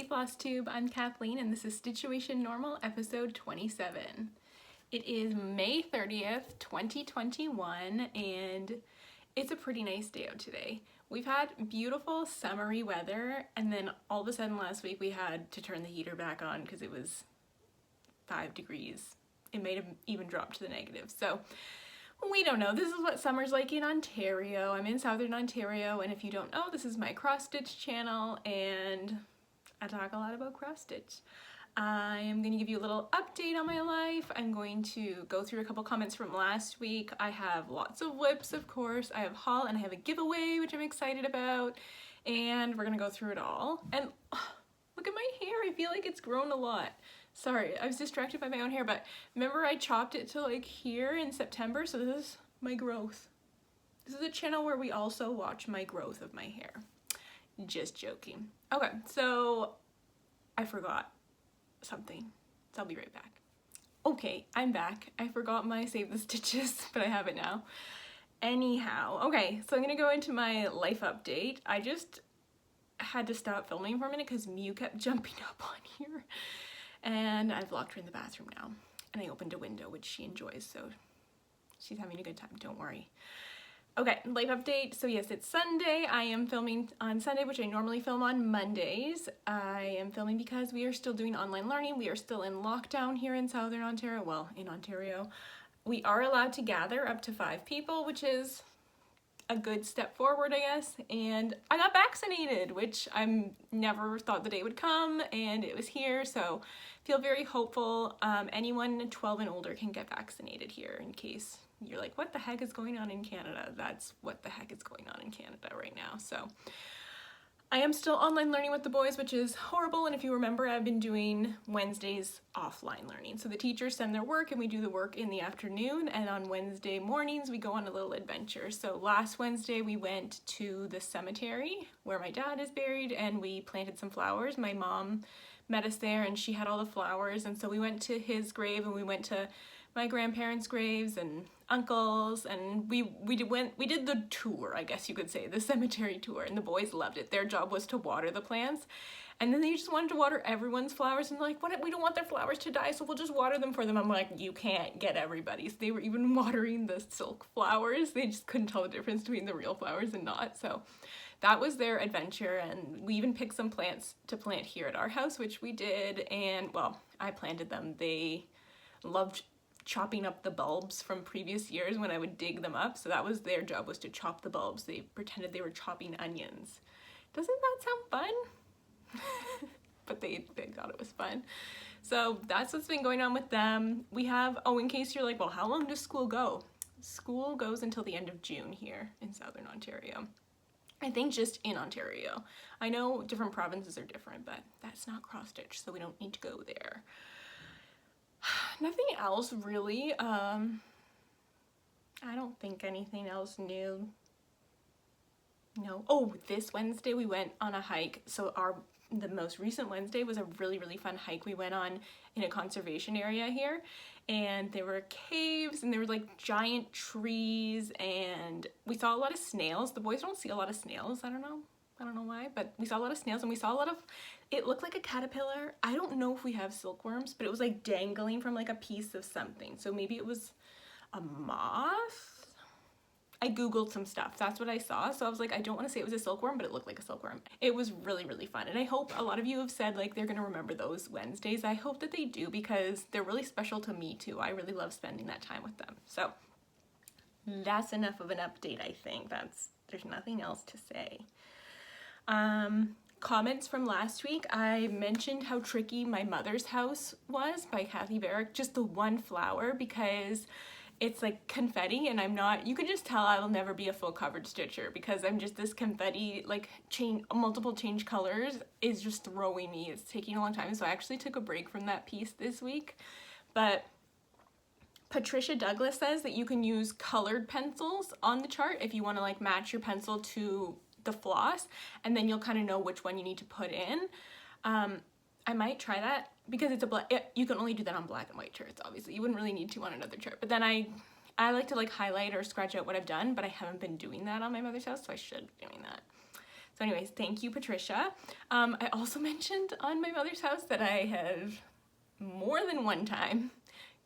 FlossTube, I'm Kathleen and this is Stitchuation Normal episode 27. It is May 30th, 2021 and it's a pretty nice day out today. We've had beautiful summery weather and then all of a sudden last week we had to turn the heater back on because it was 5 degrees. It may have even dropped to the negative. So we don't know. This is what summer's like in Ontario. I'm in Southern Ontario and if you don't know, this is my cross stitch channel and I talk a lot about cross stitch. I am going to give you a little update on my life. I'm going to go through a couple comments from last week. I have lots of WIPS, of course. I have haul and I have a giveaway, which I'm excited about. And we're going to go through it all. And look at my hair. I feel like it's grown a lot. Sorry, I was distracted by my own hair, but remember I chopped it to like here in September, so this is my growth. This is a channel where we also watch my growth of my hair. Just joking. Okay, so I forgot something, so I'll be right back. Okay, I'm back. I forgot my Save the Stitches, but I have it now. Anyhow, okay, so I'm gonna go into my life update. I just had to stop filming for a minute because Mew kept jumping up on here. And I've locked her in the bathroom now. And I opened a window, which she enjoys, so she's having a good time, don't worry. Okay, life update. So yes, it's Sunday. I am filming on Sunday, which I normally film on Mondays. I am filming because we are still doing online learning. We are still in lockdown here in Southern Ontario, well, in Ontario. We are allowed to gather up to 5 people, which is a good step forward, I guess. And I got vaccinated, which I never thought the day would come, and it was here, so feel very hopeful. Anyone 12 and older can get vaccinated here in case you're like, what the heck is going on in Canada? That's what the heck is going on in Canada right now. So I am still online learning with the boys, which is horrible. And if you remember, I've been doing Wednesdays offline learning. So the teachers send their work and we do the work in the afternoon. And on Wednesday mornings, we go on a little adventure. So last Wednesday, we went to the cemetery where my dad is buried and we planted some flowers. My mom met us there and she had all the flowers. And so we went to his grave and we went to my grandparents' graves and uncles, and we did the tour, I guess you could say, the cemetery tour, and the boys loved it. Their job was to water the plants, and then they just wanted to water everyone's flowers, and like, what, we don't want their flowers to die, so we'll just water them for them. I'm like, you can't get everybody. So they were even watering the silk flowers. They just couldn't tell the difference between the real flowers and not. So that was their adventure, and we even picked some plants to plant here at our house, which we did, and well, I planted them. They loved chopping up the bulbs from previous years when I would dig them up. So that was their job, was to chop the bulbs. They pretended they were chopping onions. Doesn't that sound fun? But they thought it was fun. So that's what's been going on with them. We have, oh, in case you're like, well, how long does school go? School goes until the end of June here in Southern Ontario. I think just in Ontario. I know different provinces are different, but that's not cross stitch, so we don't need to go there. Nothing else really. I don't think anything else new. No. Oh, this Wednesday we went on a hike. So the most recent Wednesday was a really, really fun hike we went on in a conservation area here. And there were caves and there were like giant trees and we saw a lot of snails. The boys don't see a lot of snails. I don't know why, but we saw a lot of snails and we saw a lot of, it looked like a caterpillar. I don't know if we have silkworms, but it was like dangling from like a piece of something. So maybe it was a moth? I Googled some stuff. That's what I saw. So I was like, I don't want to say it was a silkworm, but it looked like a silkworm. It was really, really fun. And I hope a lot of you have said like they're going to remember those Wednesdays. I hope that they do because they're really special to me too. I really love spending that time with them. So that's enough of an update, I think. There's nothing else to say. Comments from last week, I mentioned how tricky My Mother's House was by Cathie Barker, just the one flower, because it's like confetti and I'm not, you can just tell I will never be a full covered stitcher because I'm just this confetti, like multiple change colors is just throwing me. It's taking a long time, so I actually took a break from that piece this week. But Patricia Douglas says that you can use colored pencils on the chart if you want to like match your pencil to the floss, and then you'll kind of know which one you need to put in. I might try that because it's you can only do that on black and white charts, obviously. You wouldn't really need to on another chart. But then I like to like highlight or scratch out what I've done, but I haven't been doing that on My Mother's House, so I should be doing that. So anyways, thank you, Patricia. I also mentioned on my mother's house that I have more than one time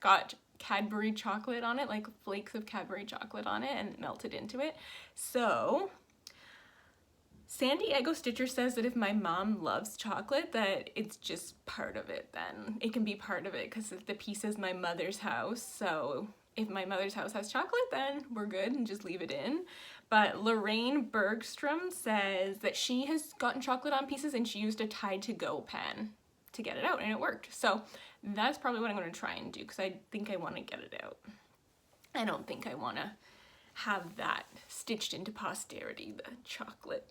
got Cadbury chocolate on it, like flakes of Cadbury chocolate on it, and melted into it. So San Diego Stitcher says that if my mom loves chocolate, that it's just part of it then. It can be part of it because the piece is my mother's house. So if my mother's house has chocolate, then we're good and just leave it in. But Lorraine Bergstrom says that she has gotten chocolate on pieces and she used a Tide to Go pen to get it out and it worked. So that's probably what I'm going to try and do because I think I want to get it out. I don't think I want to have that stitched into posterity, the chocolate.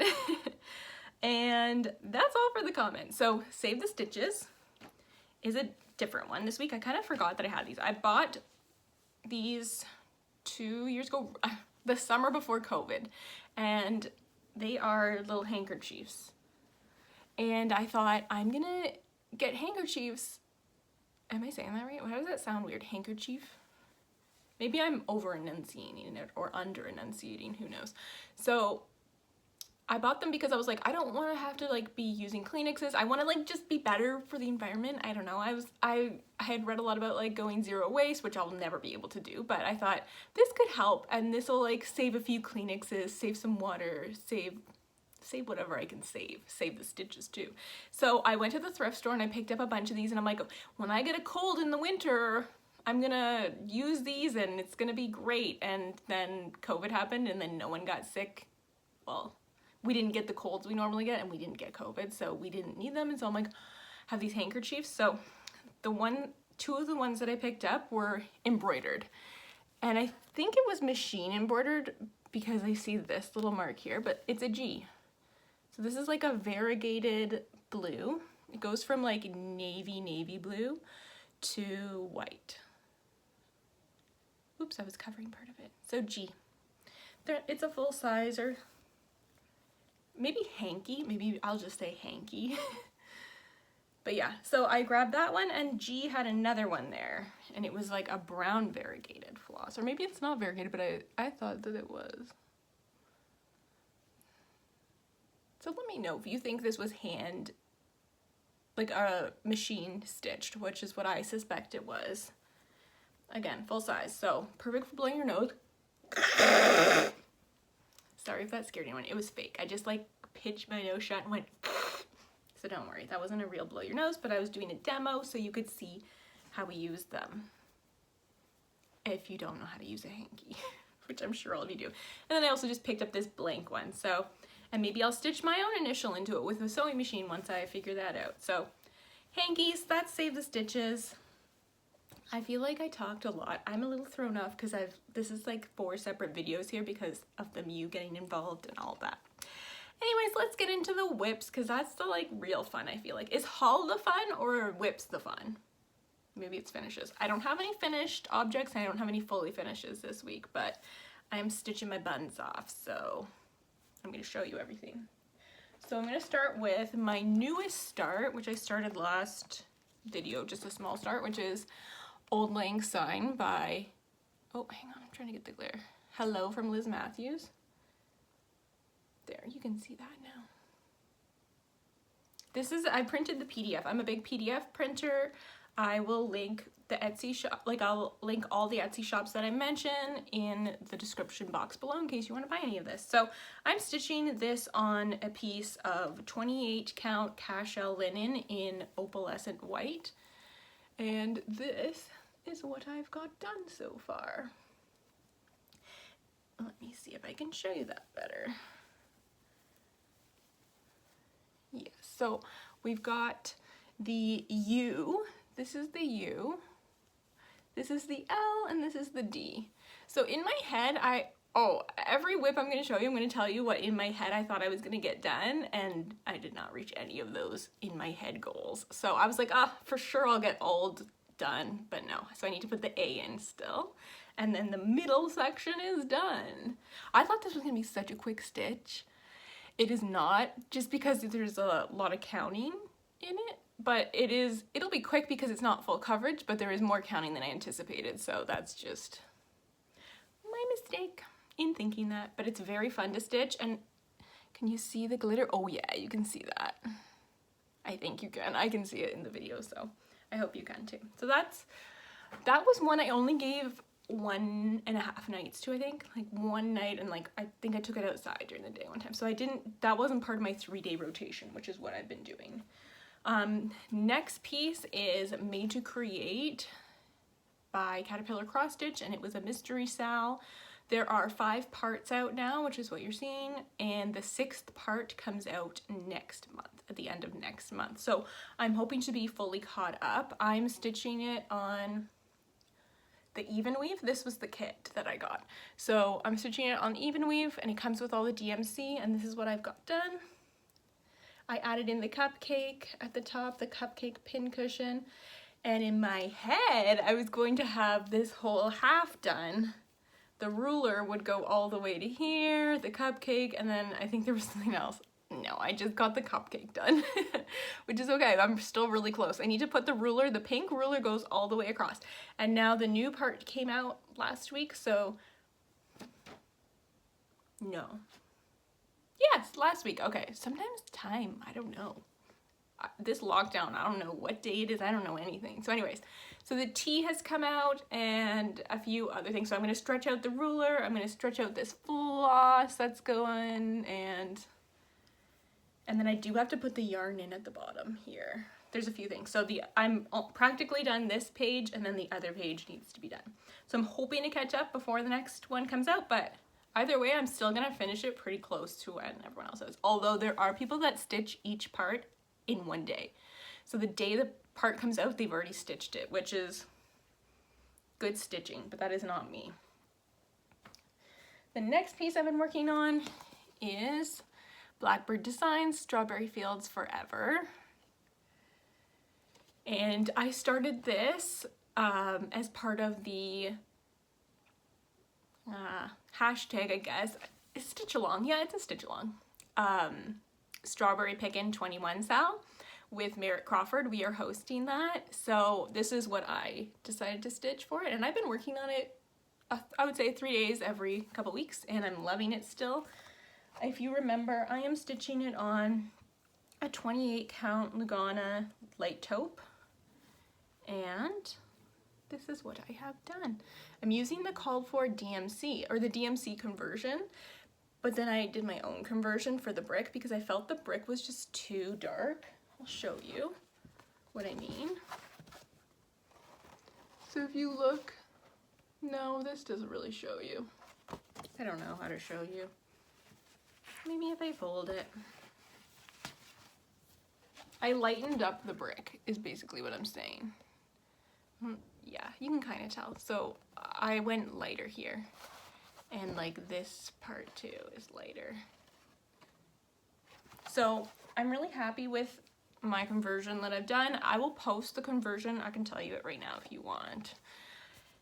And that's all for the comments. So Save the Stitches is a different one this week. I kind of forgot that I had these. I bought these 2 years ago, the summer before COVID, and they are little handkerchiefs. And I thought, I'm gonna get handkerchiefs. Am I saying that right? Why does that sound weird? Handkerchief? Maybe I'm over enunciating it or under enunciating, who knows. So I bought them because I was like, I don't want to have to like be using Kleenexes. I want to like just be better for the environment. I don't know. I had read a lot about like going zero waste, which I'll never be able to do, but I thought this could help and this will like save a few Kleenexes, save some water, save whatever I can save the stitches too. So I went to the thrift store and I picked up a bunch of these and I'm like, when I get a cold in the winter, I'm gonna use these and it's gonna be great. And then COVID happened and then no one got sick. Well, we didn't get the colds we normally get and we didn't get COVID, so we didn't need them. And so I'm like, have these handkerchiefs. So two of the ones that I picked up were embroidered. And I think it was machine embroidered because I see this little mark here, but it's a G. So this is like a variegated blue. It goes from like navy blue to white. Oops, I was covering part of it. So G. It's a full size, or maybe hanky. Maybe I'll just say hanky. But yeah, so I grabbed that one and G had another one there. And it was like a brown variegated floss. Or maybe it's not variegated, but I thought that it was. So let me know if you think this was like a machine stitched, which is what I suspect it was. Again, full size, so perfect for blowing your nose. Sorry if that scared anyone. It was fake. I just like pitched my nose shut and went. So don't worry, that wasn't a real blow your nose, but I was doing a demo so you could see how we use them. If you don't know how to use a hanky, which I'm sure all of you do. And then I also just picked up this blank one. So, and maybe I'll stitch my own initial into it with a sewing machine once I figure that out. So hankies, that's Save the Stitches. I feel like I talked a lot. I'm a little thrown off because this is like 4 separate videos here because of the you getting involved and all that. Anyways, let's get into the WIPS because that's the like real fun, I feel like. Is haul the fun or WIPS the fun? Maybe it's finishes. I don't have any finished objects and I don't have any fully finishes this week, but I'm stitching my buns off, so I'm going to show you everything. So I'm going to start with my newest start, which I started last video, just a small start, which is Auld Syne by, oh, hang on, I'm trying to get the glare. Hello from Liz Mathews. There, you can see that now. This is, I printed the PDF. I'm a big PDF printer. I will link the Etsy shop, like I'll link all the Etsy shops that I mention in the description box below in case you want to buy any of this. So I'm stitching this on a piece of 28 count cashel linen in opalescent white. And this is what I've got done so far. Let me see if I can show you that better. Yes, so we've got the U. This is the U, this is the L, and this is the D. So in my head, every WIP I'm going to show you, I'm going to tell you what in my head I thought I was going to get done, and I did not reach any of those in my head goals. So I was like, for sure I'll get Auld done, but no. So I need to put the A in still, and then the middle section is done. I thought this was going to be such a quick stitch. It is not, just because there's a lot of counting in it. But it'll be quick because it's not full coverage, but there is more counting than I anticipated, so that's just my mistake in thinking that. But it's very fun to stitch, and Can you see the glitter? Oh yeah, you can see that. I think you can. I can see it in the video, so I hope you can too. So that was one I only gave 1.5 nights to, I think. Like one night, and like I think I took it outside during the day one time. So that wasn't part of my 3-day rotation, which is what I've been doing. Next piece is Made to Create by Caterpillar Cross Stitch, and it was a mystery sal. There are 5 parts out now, which is what you're seeing, and the 6th part comes out next month, at the end of next month. So I'm hoping to be fully caught up. I'm stitching it on the even weave. This was the kit that I got. So I'm stitching it on even weave, and it comes with all the DMC, and this is what I've got done. I added in the cupcake at the top, the cupcake pin cushion, and in my head, I was going to have this whole half done. The ruler would go all the way to here, the cupcake, and then I think there was something else. No, I just got the cupcake done, which is okay. I'm still really close. I need to put the ruler, the pink ruler goes all the way across. And now the new part came out last week, so no. Yes, last week. Okay, sometimes time, I don't know. This lockdown, I don't know what day it is, I don't know anything. So anyways, so the T has come out and a few other things. So I'm going to stretch out the ruler, I'm going to stretch out this floss that's going, and then I do have to put the yarn in at the bottom here. There's a few things. So I'm practically done this page, and then the other page needs to be done. So I'm hoping to catch up before the next one comes out, but either way, I'm still going to finish it pretty close to when everyone else is. Although there are people that stitch each part in one day. So the day the part comes out, they've already stitched it, which is good stitching, but that is not me. The next piece I've been working on is Blackbird Designs, Strawberry Fields Forever. And I started this as part of the hashtag, I guess, stitch along. Yeah, it's a stitch along. Strawberry Pickin' 21 Sal with Merritt Crawford. We are hosting that. So this is what I decided to stitch for it. And I've been working on it, I would say 3 days every couple weeks, and I'm loving it still. If you remember, I am stitching it on a 28 count Lugana light taupe. And this is what I have done. I'm using the called for DMC, or the DMC conversion. But then I did my own conversion for the brick because I felt the brick was just too dark. I'll show you what I mean. So if you look, no, this doesn't really show you. I don't know how to show you. Maybe if I fold it. I lightened up the brick is basically what I'm saying. Yeah, you can kind of tell. So I went lighter here. And like this part too is lighter. So I'm really happy with my conversion that I've done. I will post the conversion. I can tell you it right now if you want.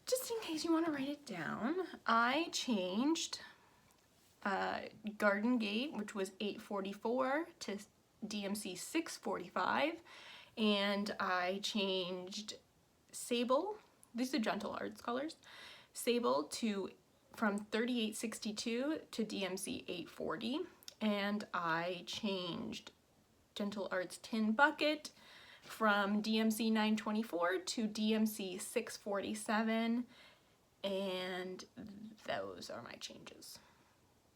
Just in case you want to write it down. I changed Garden Gate, which was 844, to DMC 645. And I changed Sable, these are Gentle Arts colors, Sable from 3862 to DMC 840, and I changed Gentle Arts Tin Bucket from DMC 924 to DMC 647, and those are my changes.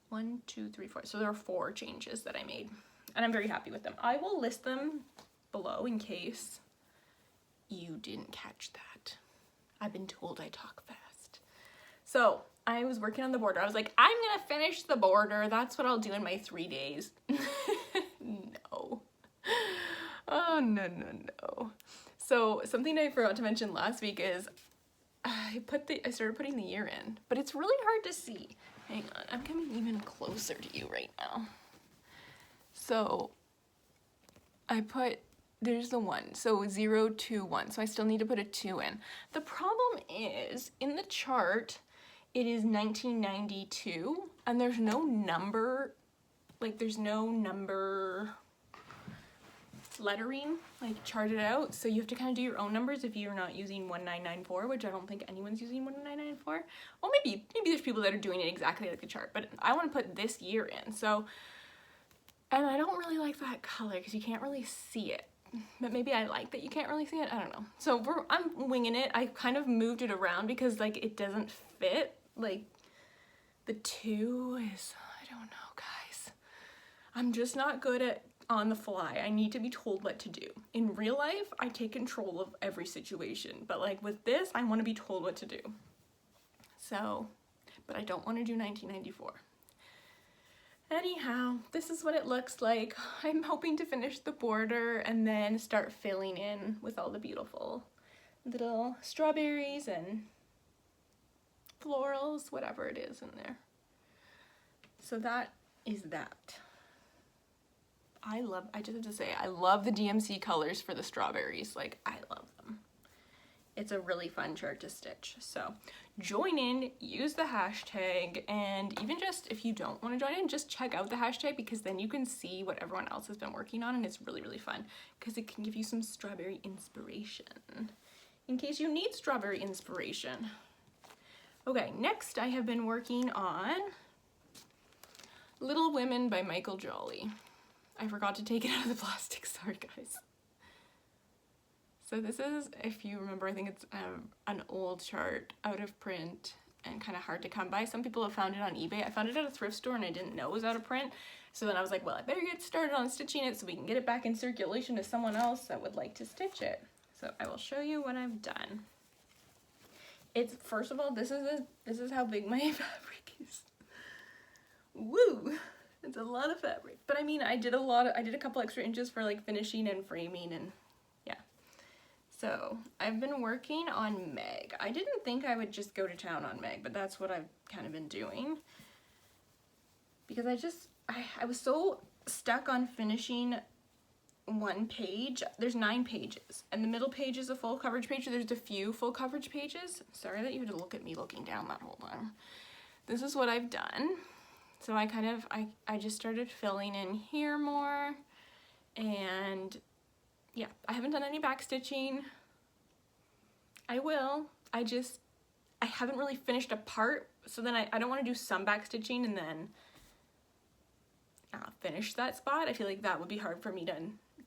1, 2, 3, 4. So there are 4 changes that I made, and I'm very happy with them. I will list them below in case you didn't catch that. I've been told I talk fast. So I was working on the border. I was like, I'm gonna finish the border. That's what I'll do in my 3 days. No. Oh, no, no, no. So something I forgot to mention last week is I started putting the ear in, but it's really hard to see. Hang on, I'm coming even closer to you right now. So there's the 1, so 0, 2, 1. So I still need to put a 2 in. The problem is, in the chart, it is 1992, and there's no number, lettering, charted out, so you have to kind of do your own numbers if you're not using 1994, which I don't think anyone's using 1994. Well, maybe there's people that are doing it exactly like the chart, but I want to put this year in, so And I don't really like that color because you can't really see it. But maybe I like that you can't really see it. I don't know. So I'm winging it. I kind of moved it around because like it doesn't fit. Like the two is, I don't know, guys. I'm just not good at on the fly. I need to be told what to do. In real life, I take control of every situation. But like with this, I want to be told what to do. So, but I don't want to do 1994. Anyhow, this is what it looks like. I'm hoping to finish the border and then start filling in with all the beautiful little strawberries and florals, whatever it is in there. So that is that. I just have to say, I love the DMC colors for the strawberries. Like, I love them. It's a really fun chart to stitch. So join in, use the hashtag, and even just if you don't want to join in, just check out the hashtag because then you can see what everyone else has been working on, and it's really, really fun because it can give you some strawberry inspiration in case you need strawberry inspiration. Okay, next I have been working on Little Women by Michael Jolly. I forgot to take it out of the plastic, sorry guys. So this is, if you remember, I think it's an old chart, out of print and kind of hard to come by. Some people have found it on eBay. I found it at a thrift store and I didn't know it was out of print. So then I was like, well, I better get started on stitching it so we can get it back in circulation to someone else that would like to stitch it. So I will show you what I've done. It's, first of all, this is how big my fabric is. Woo! It's a lot of fabric. But I mean, I did a couple extra inches for like finishing and framing and yeah. So I've been working on Meg. I didn't think I would just go to town on Meg, but that's what I've kind of been doing. Because I was so stuck on finishing one page. There's 9 pages, and the middle page is a full coverage page. There's a few full coverage pages. Sorry that you had to look at me looking down that whole time. This is what I've done. So I just started filling in here more, and yeah, I haven't done any back stitching. I will. I haven't really finished a part, so then I don't want to do some back stitching and then finish that spot. I feel like that would be hard for me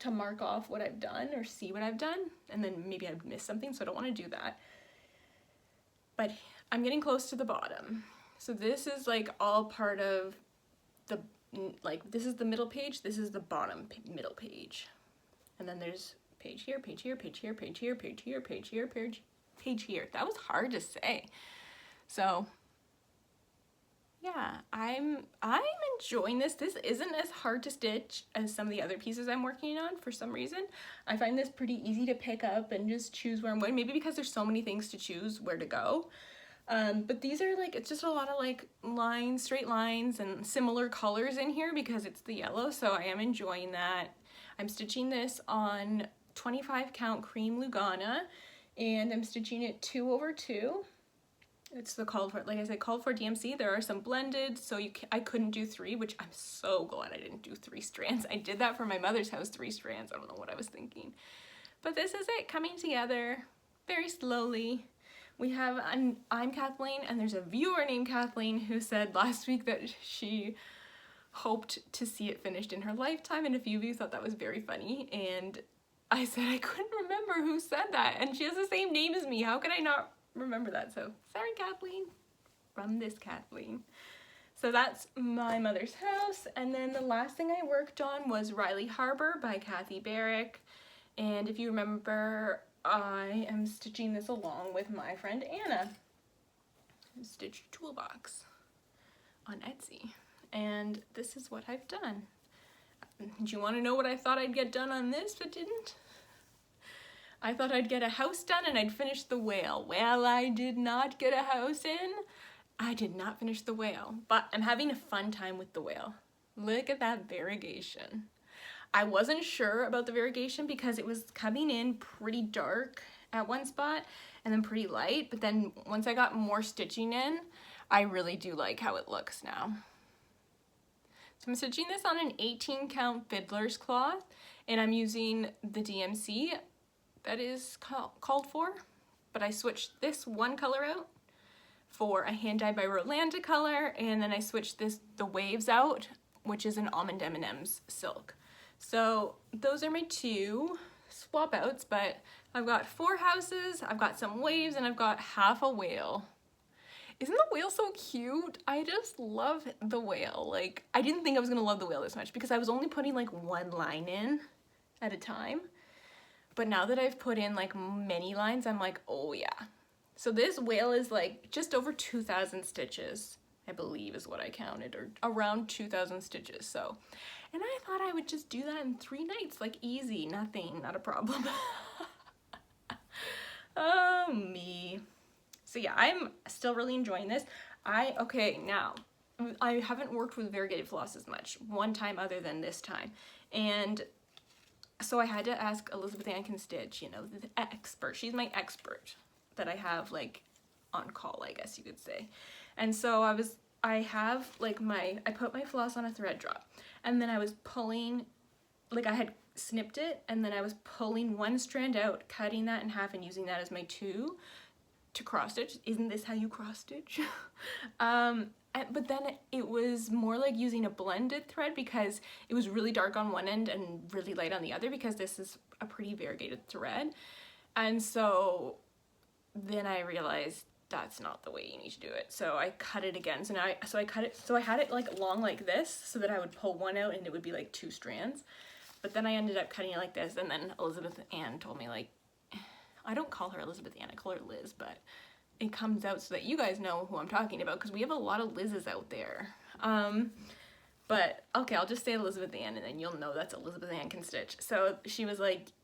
to mark off what I've done or see what I've done, and then maybe I'd miss something, so I don't want to do that. But I'm getting close to the bottom. So this is like all part of the, like this is the middle page, this is the bottom middle page. And then there's page here, page here, page here, page here, page here, page here, page here. That was hard to say. So yeah, I'm enjoying this. This isn't as hard to stitch as some of the other pieces I'm working on for some reason. I find this pretty easy to pick up and just choose where I'm going. Maybe because there's so many things to choose where to go. But these are like, it's just a lot of like lines, straight lines and similar colors in here because it's the yellow, so I am enjoying that. I'm stitching this on 25 count cream Lugana, and I'm stitching it 2/2. It's the called for, like I said, called for DMC. There are some blended, so I couldn't do 3, which I'm so glad I didn't do 3 strands. I did that for my mother's house, 3 strands. I don't know what I was thinking. But this is it coming together very slowly. We have I'm Kathleen, and there's a viewer named Kathleen who said last week that she hoped to see it finished in her lifetime, and a few of you thought that was very funny, and I said I couldn't remember who said that, and she has the same name as me. How could I not remember that? So sorry, Kathleen, from this Kathleen. So that's my mother's house, and then the last thing I worked on was Riley Harbor by Cathie Barker, and if you remember, I am stitching this along with my friend Anna, Stitch Toolbox on Etsy, and this is what I've done. Do you want to know what I thought I'd get done on this but didn't? I thought I'd get a house done and I'd finish the whale. Well, I did not get a house in. I did not finish the whale, but I'm having a fun time with the whale. Look at that variegation. I wasn't sure about the variegation because it was coming in pretty dark at one spot and then pretty light, but then once I got more stitching in, I really do like how it looks now. So I'm stitching this on an 18 count fiddler's cloth, and I'm using the DMC that is called for, but I switched this one color out for a hand dyed by Rolanda color, and then I switched the waves out which is an Almond M&M's silk. So those are my two swap outs, but I've got 4 houses, I've got some waves, and I've got half a whale. Isn't the whale so cute? I just love the whale. Like, I didn't think I was gonna love the whale this much because I was only putting like 1 line in at a time. But now that I've put in like many lines, I'm like, oh yeah. So this whale is like just over 2,000 stitches, I believe is what I counted, or around 2,000 stitches. So, and I thought I would just do that in 3 nights, like easy, nothing, not a problem. Oh, me. So yeah, I'm still really enjoying this. Okay, now, I haven't worked with variegated floss as much, one time other than this time. And so I had to ask Elizabeth Ann Can Stitch, you know, the expert. She's my expert that I have like on call, I guess you could say. And so I put my floss on a thread drop, and then I was pulling, like I had snipped it, and then I was pulling 1 strand out, cutting that in half and using that as my 2 to cross stitch. Isn't this how you cross stitch? But then it was more like using a blended thread because it was really dark on one end and really light on the other, because this is a pretty variegated thread. And so then I realized that's not the way you need to do it. So I cut it again. So I had it like long like this so that I would pull 1 out and it would be like 2 strands. But then I ended up cutting it like this, and then Elizabeth Ann told me, like, I don't call her Elizabeth Ann, I call her Liz, but it comes out so that you guys know who I'm talking about, because we have a lot of Liz's out there. But okay, I'll just say Elizabeth Ann, and then you'll know that's Elizabeth Ann Can Stitch. So she was like,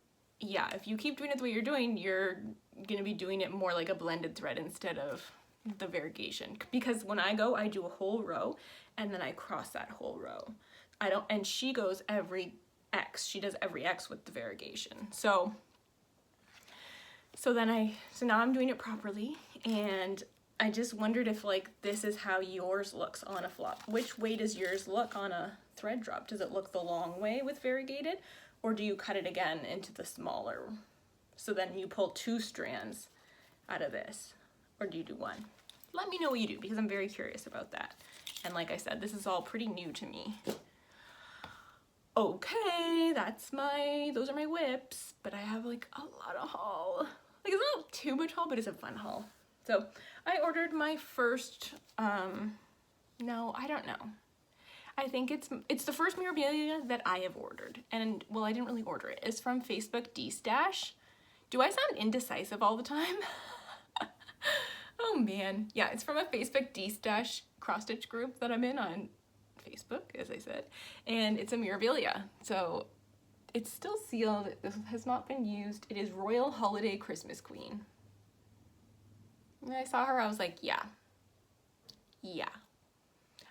yeah, if you keep doing it the way you're doing, you're gonna be doing it more like a blended thread instead of the variegation. Because when I go, I do a whole row, and then I cross that whole row. And she goes every X. She does every X with the variegation. So now I'm doing it properly, and I just wondered if like this is how yours looks on a flop. Which way does yours look on a thread drop? Does it look the long way with variegated, or do you cut it again into the smaller? So then you pull 2 strands out of this, or do you do 1? Let me know what you do, because I'm very curious about that. And like I said, this is all pretty new to me. Okay, those are my WIPS, but I have like a lot of haul. Like, it's not too much haul, but it's a fun haul. So I ordered my first, no, I don't know. I think it's the first memorabilia that I have ordered. And, well, I didn't really order it. It's from Facebook D-Stash. Do I sound indecisive all the time? Oh, man. Yeah, it's from a Facebook D-Stash cross-stitch group that I'm in on Facebook, as I said. And it's a memorabilia. So it's still sealed. This has not been used. It is Royal Holiday Christmas Queen. When I saw her, I was like, yeah. Yeah.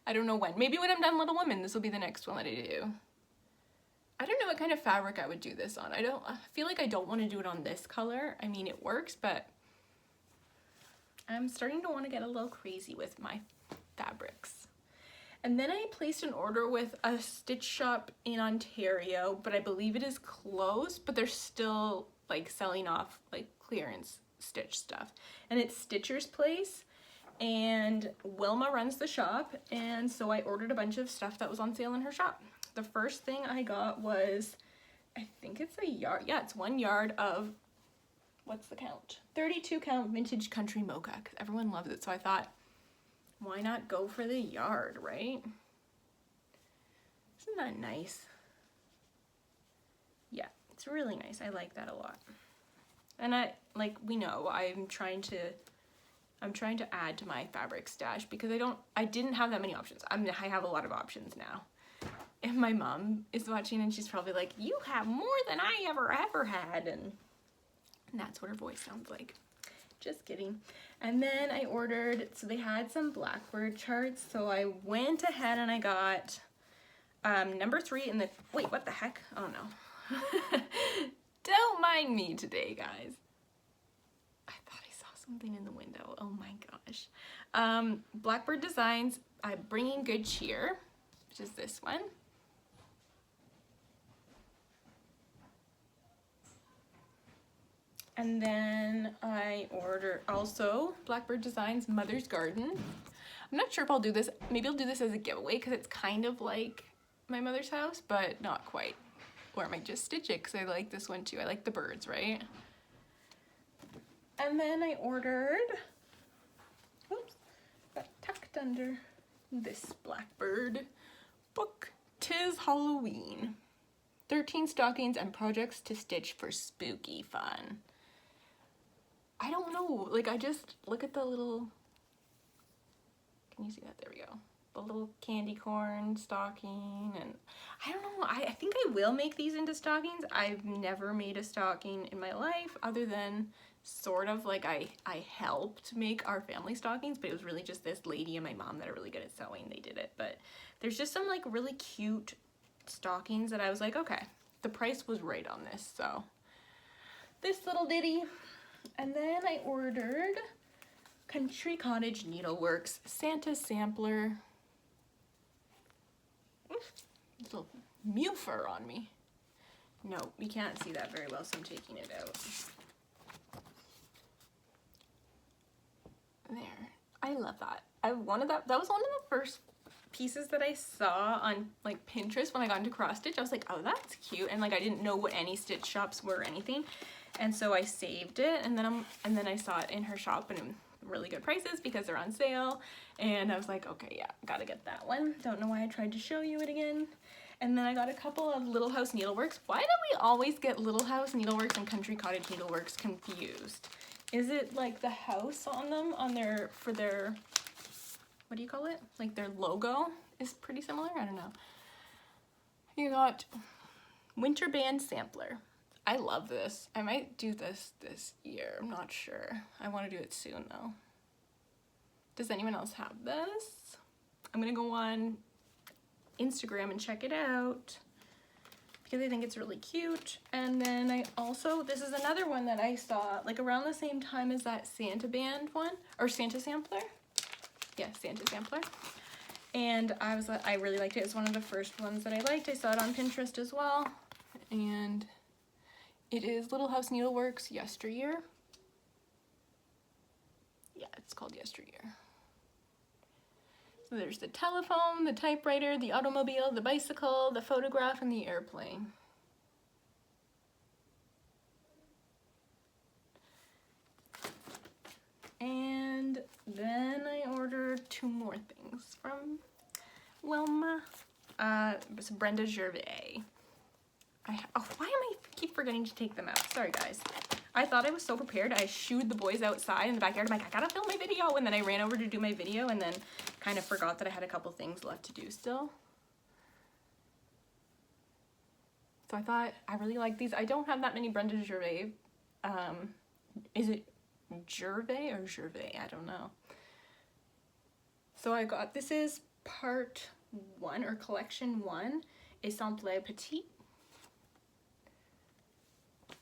I don't know when. Maybe when I'm done Little Women, this will be the next one that I do. I don't know what kind of fabric I would do this on. I feel like I don't want to do it on this color. I mean, it works, but I'm starting to want to get a little crazy with my fabrics. And then I placed an order with a stitch shop in Ontario, but I believe it is closed, but they're still like selling off like clearance stitch stuff. And it's Stitcher's Place, and Wilma runs the shop, and so I ordered a bunch of stuff that was on sale in her shop. The first thing I got was, I think it's a yard. Yeah, it's 1 yard of, what's the count? 32 count vintage country mocha, because everyone loves it. So I thought, why not go for the yard, right? Isn't that nice? Yeah, it's really nice. I like that a lot. And we know, I'm trying to add to my fabric stash, because I didn't have that many options. I have a lot of options now. And my mom is watching, and she's probably like, you have more than I ever had, and that's what her voice sounds like. Just kidding. And then I ordered, so they had some Blackbird charts, so I went ahead and I got number 3 in the, wait, what the heck? Oh no. Don't mind me today, guys. I thought I saw something in the window. Oh my gosh. Blackbird Designs, Bringing Good Cheer, which is this one. And then I ordered also Blackbird Designs Mother's Garden. I'm not sure if I'll do this. Maybe I'll do this as a giveaway, because it's kind of like my mother's house, but not quite. Or I might just stitch it because I like this one too. I like the birds, right? And then I ordered, oops, got tucked under this Blackbird book. 'Tis Halloween. 13 stockings and projects to stitch for spooky fun. I don't know, like I just look at the little, can you see that? There we go. The little candy corn stocking, and I don't know, I think I will make these into stockings. I've never made a stocking in my life other than sort of like I helped make our family stockings, but it was really just this lady and my mom that are really good at sewing. They did it, but there's just some like really cute stockings that I was like, okay, the price was right on this, so this little ditty. And then I ordered Country Cottage Needleworks Santa Sampler. Little mew fur on me. No, you can't see that very well, so I'm taking it out. There. I love that. I wanted that. That was one of the first pieces that I saw on like Pinterest when I got into cross stitch. I was like, oh, that's cute, and like I didn't know what any stitch shops were or anything, and so I saved it, and then I saw it in her shop and really good prices because they're on sale, and I was like, okay, yeah, gotta get that one. Don't know why I tried to show you it again. And then I got a couple of Little House Needleworks. Why do we always get Little House Needleworks and Country Cottage Needleworks confused? Is it like the house on them, on their, for their, what do you call it? Like their logo is pretty similar? I don't know. You got Winter Band Sampler. I love this. I might do this year. I'm not sure. I want to do it soon though. Does anyone else have this? I'm gonna go on Instagram and check it out because I think it's really cute. And then I also, this is another one that I saw like around the same time as that Santa Band one, or Santa Sampler. Yeah, Santa Sampler. And I was like, I really liked it. It's one of the first ones that I liked. I saw it on Pinterest as well. And it is Little House Needleworks Yesteryear. Yeah, it's called Yesteryear. So there's the telephone, the typewriter, the automobile, the bicycle, the photograph, and the airplane. And then I ordered two more things from Wilma. It's Brenda Gervais. Why am I keep forgetting to take them out? Sorry guys. I thought I was so prepared. I shooed the boys outside in the backyard. I'm like, I gotta film my video. And then I ran over to do my video and then kind of forgot that I had a couple things left to do still. So I thought I really like these. I don't have that many Brenda Gervais. Is it Gervais or Gervais? I don't know. So I got, this is part 1 or collection 1, Exemple Petit.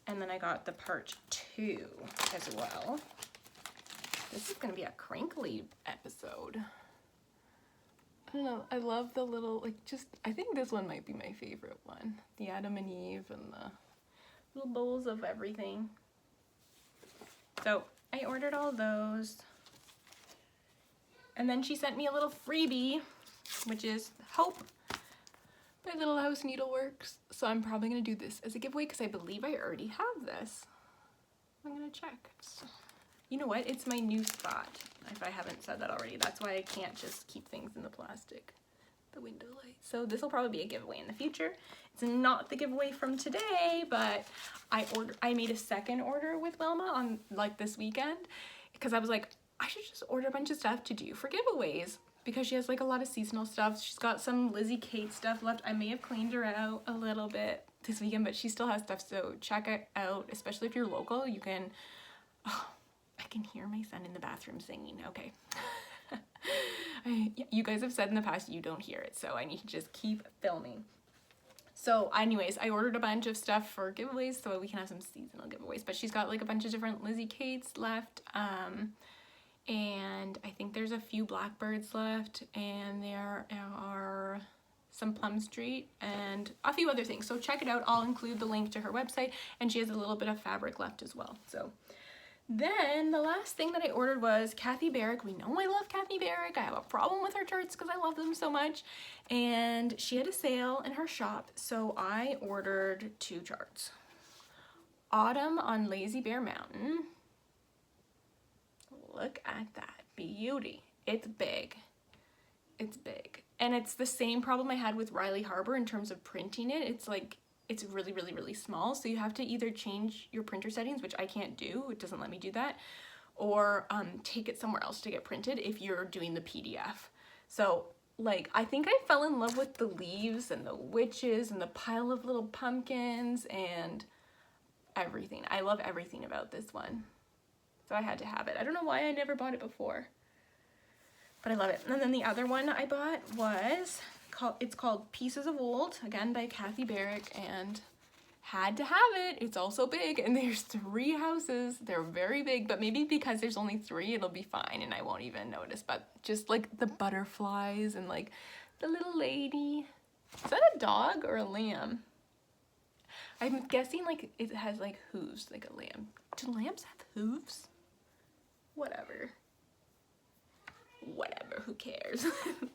And then I got the part 2 as well. This is gonna be a crinkly episode. I don't know, I love the little, like just, I think this one might be my favorite one. The Adam and Eve and the little bowls of everything. So I ordered all those. And then she sent me a little freebie, which is Hope by Little House Needleworks. So I'm probably gonna do this as a giveaway because I believe I already have this. I'm gonna check. So, you know what? It's my new spot. If I haven't said that already, that's why I can't just keep things in the plastic. The window light. So this will probably be a giveaway in the future. It's not the giveaway from today, but I made a second order with Wilma on like this weekend because I was like, I should just order a bunch of stuff to do for giveaways because she has like a lot of seasonal stuff. She's got some Lizzie Kate stuff left. I may have cleaned her out a little bit this weekend, but she still has stuff. So check it out, especially if you're local. You can, oh, I can hear my son in the bathroom singing. Okay. You guys have said in the past you don't hear it, so I need to just keep filming. So anyways, I ordered a bunch of stuff for giveaways so we can have some seasonal giveaways, but she's got like a bunch of different Lizzie Kates left, and I think there's a few Blackbirds left, and there are some Plum Street and a few other things. So check it out. I'll include the link to her website, and she has a little bit of fabric left as well. So Then the last thing that I ordered was Cathie Barker. We know I love Cathie Barker. I have a problem with her charts because I love them so much. And she had a sale in her shop, so I ordered 2 charts. Autumn on Lazy Bear Mountain. Look at that beauty. It's big. It's big. And it's the same problem I had with Riley Harbor in terms of printing it. It's like, it's really, really, really small. So you have to either change your printer settings, which I can't do. It doesn't let me do that. Or take it somewhere else to get printed if you're doing the PDF. So like, I think I fell in love with the leaves and the witches and the pile of little pumpkins and everything. I love everything about this one. So I had to have it. I don't know why I never bought it before, but I love it. And then the other one I bought was it's called Pieces of Old, again by Cathie Barker, and had to have it. It's also big, and there's 3 houses. They're very big, but maybe because there's only 3, it'll be fine and I won't even notice. But just like the butterflies and like the little lady. Is that a dog or a lamb? I'm guessing like it has like hooves, like a lamb. Do lambs have hooves? Whatever. Whatever, who cares?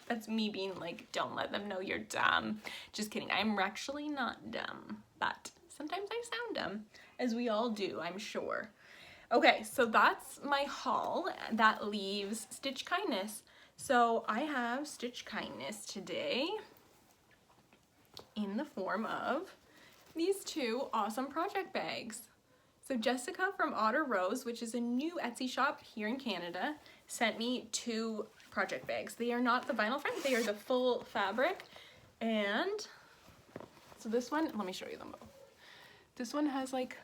That's me being like, don't let them know you're dumb. Just kidding, I'm actually not dumb, but sometimes I sound dumb, as we all do, I'm sure. Okay, so that's my haul. That leaves Stitch Kindness. So I have Stitch Kindness today in the form of these 2 awesome project bags. So Jessica from OtterRows, which is a new Etsy shop here in Canada, sent me 2 project bags. They are not the vinyl front, they are the full fabric. And so this one, let me show you them both. This one has like,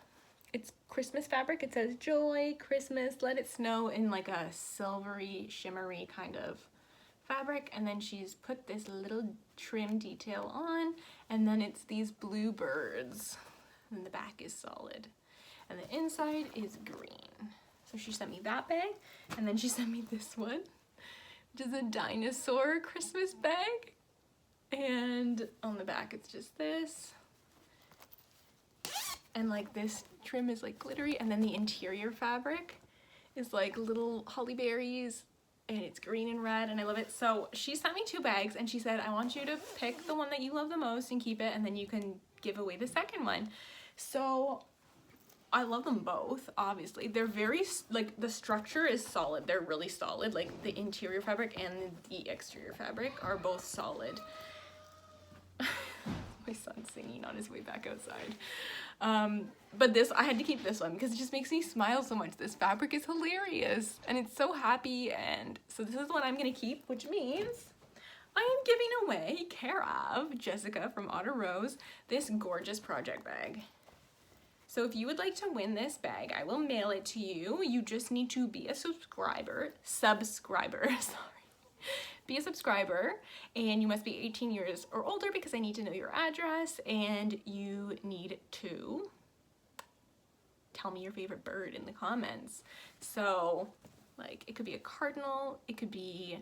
it's Christmas fabric. It says joy, Christmas, let it snow in like a silvery, shimmery kind of fabric. And then she's put this little trim detail on, and then it's these blue birds. And the back is solid. And the inside is green. So she sent me that bag, and then she sent me this one, which is a dinosaur Christmas bag. And on the back it's just this. And like this trim is like glittery, and then the interior fabric is like little holly berries, and it's green and red, and I love it. So she sent me 2 bags, and she said, I want you to pick the one that you love the most and keep it, and then you can give away the second one. So I love them both, obviously. They're very, like, the structure is solid. They're really solid. Like, the interior fabric and the exterior fabric are both solid. My son's singing on his way back outside. But this, I had to keep this one because it just makes me smile so much. This fabric is hilarious, and it's so happy, and so this is what I'm gonna keep, which means I am giving away, care of Jessica from OtterRows, this gorgeous project bag. So if you would like to win this bag, I will mail it to you. You just need to be a subscriber, be a subscriber, and you must be 18 years or older because I need to know your address, and you need to tell me your favorite bird in the comments. So like, it could be a cardinal, it could be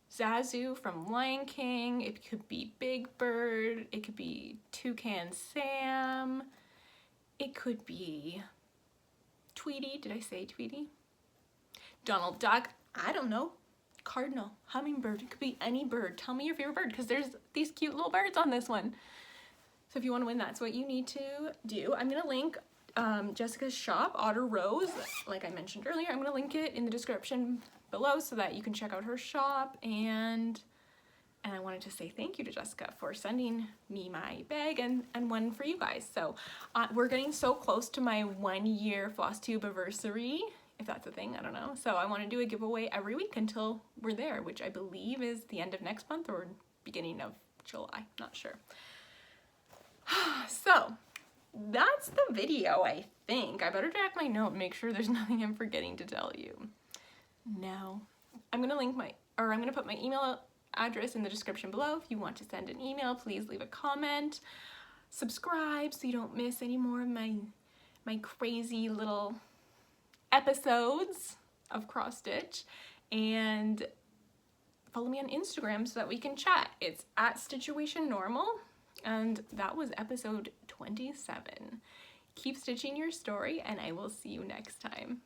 Zazu from Lion King, it could be Big Bird, it could be Toucan Sam, it could be Tweety, did I say Tweety? Donald Duck, I don't know. Cardinal, hummingbird, it could be any bird. Tell me your favorite bird, because there's these cute little birds on this one. So if you want to win, that's what you need to do. I'm going to link Jessica's shop, OtterRows, like I mentioned earlier. I'm going to link it in the description below so that you can check out her shop. And I wanted to say thank you to Jessica for sending me my bag and one for you guys. So we're getting so close to my 1-year FlossTube anniversary, if that's a thing, I don't know. So I want to do a giveaway every week until we're there, which I believe is the end of next month or beginning of July, not sure. So that's the video, I think. I better check my note and make sure there's nothing I'm forgetting to tell you. No. I'm gonna put my email address in the description below. If you want to send an email, please leave a comment. Subscribe so you don't miss any more of my crazy little episodes of cross stitch, and follow me on Instagram so that we can chat. It's @StitchuationNormal, and that was episode 27. Keep stitching your story, and I will see you next time.